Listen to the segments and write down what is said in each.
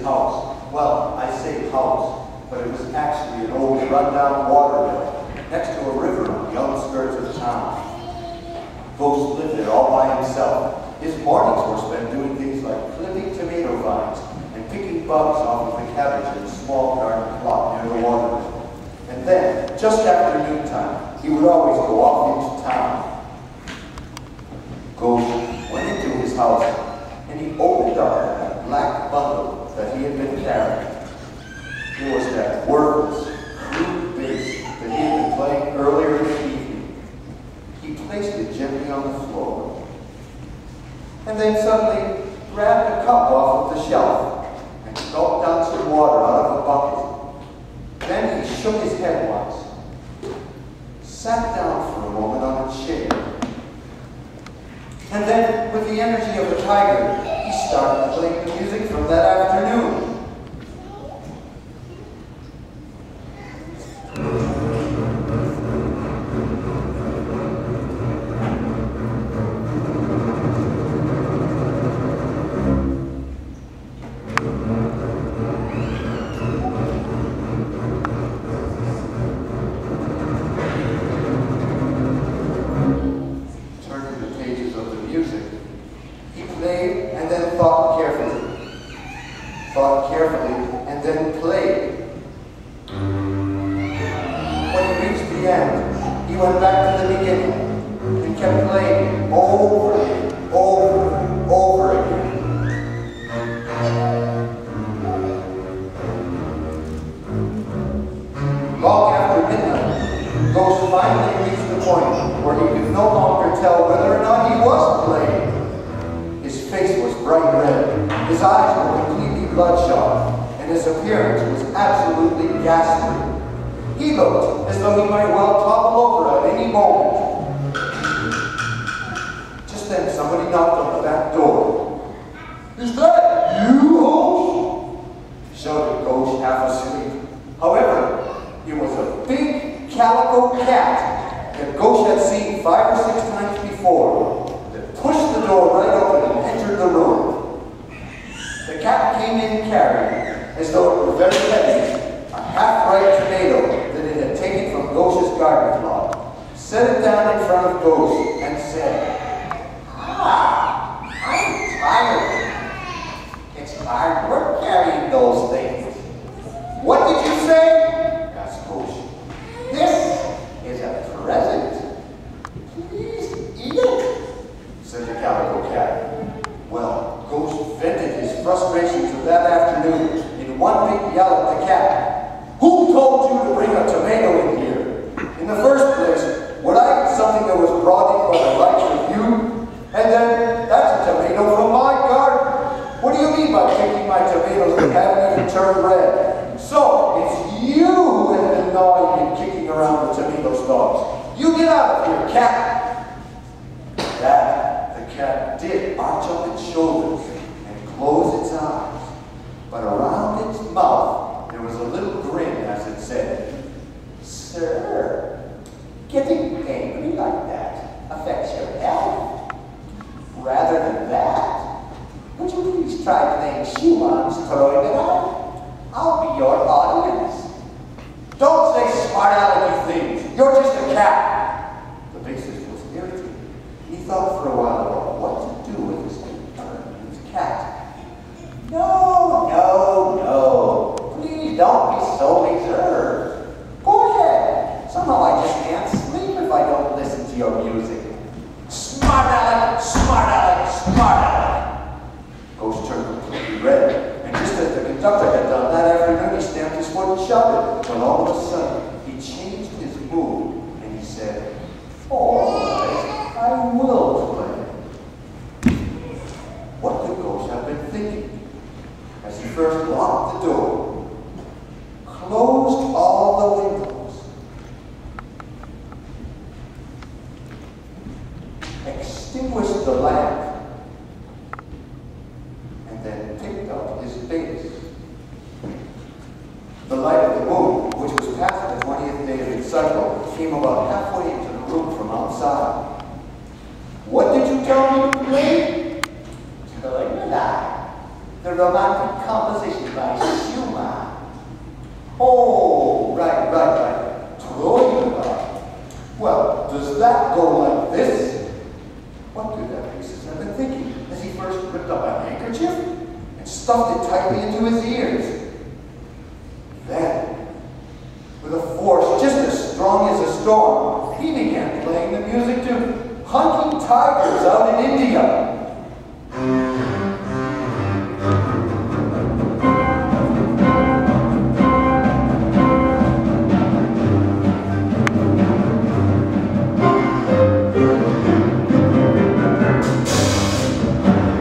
house. Well, I say house, but it was actually an old run-down water mill next to a river on the outskirts of town. Gauche lived there all by himself. His mornings were spent doing things like clipping tomato vines and picking bugs off of the cabbage in a small garden plot near the water mill. And then, just after noontime, he would always go off into town. Gauche went into his house, and he opened up that black bundle that he had been carrying. It was that wordless, crude bass that he had been playing earlier in the evening. He placed it gently on the floor, and then suddenly grabbed a cup off of the shelf and gulped down some water out of a bucket. Then he shook his head once, sat down for a moment on a chair, and then, with the energy of a tiger, he started playing the music from that afternoon. The romantic composition by with a force just as strong as a storm, he began playing the music to hunting tigers out in India.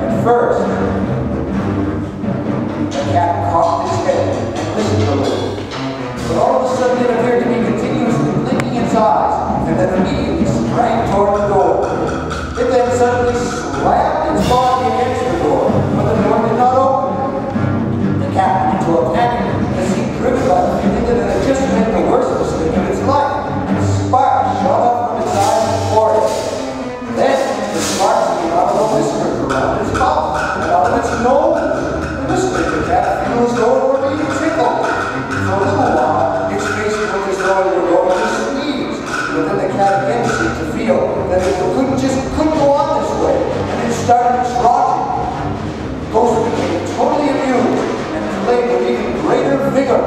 At first, the cat cocked his head and listened a little. But all of a sudden it appeared to be continuously blinking its eyes, and then immediately sprang toward the door. It then suddenly slammed its body against the door, but the door did not open. The cat went into a panic as he driven by the feeling that it had just made the worst mistake of its life, and sparks shot up from its eyes and forehead. Then the sparks came out of the whiskers around its mouth and out of its nose. And this made the cat feel as though it were being tickled. For a little while, its face looked as though it were going to sneeze, but then the cat again seemed to feel that it couldn't go on this way, and it started trotting. Ghost became totally amused and played with even greater vigor.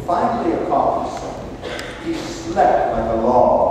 Finally accomplished something. He slept like a log.